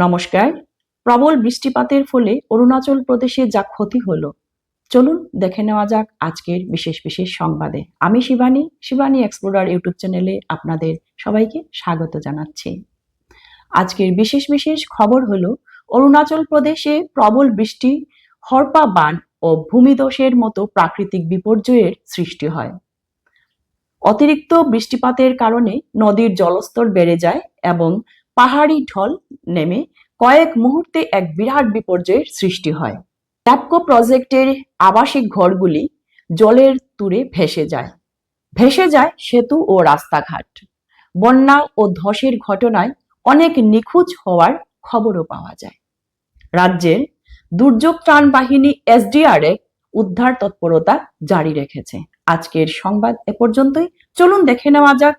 নমস্কার। প্রবল বৃষ্টিপাতের ফলে অরুণাচল প্রদেশে যা ক্ষতি হলো, চলুন দেখে নেওয়া যাক আজকের বিশেষ বিশেষ সংবাদে। আমি শিবানী এক্সপ্লোরার ইউটিউব চ্যানেলে আপনাদের সবাইকে স্বাগত জানাচ্ছি। আজকের বিশেষ বিশেষ খবর হলো, অরুণাচল প্রদেশে প্রবল বৃষ্টি, হরপা বান ও ভূমিধসের মতো প্রাকৃতিক বিপর্যয়ের সৃষ্টি হয়। অতিরিক্ত বৃষ্টিপাতের কারণে নদীর জলস্তর বেড়ে যায় এবং পাহাড়ি ঢল নেমে কয়েক মুহূর্তে এক বিরাট বিপর্যয়ের সৃষ্টি হয়। ট্যাপকো প্রজেক্টের আবাসিক ঘরগুলি জলের তুরে ভেসে যায় সেতু ও রাস্তাঘাট। বন্যা ও ধসের ঘটনায় অনেক নিখোঁজ হওয়ার খবরও পাওয়া যায়। রাজ্যের দুর্যোগ ত্রাণ বাহিনী এসডিআরএফ উদ্ধার তৎপরতা জারি রেখেছে। আজকের সংবাদ এ পর্যন্তই। চলুন দেখে নেওয়া যাক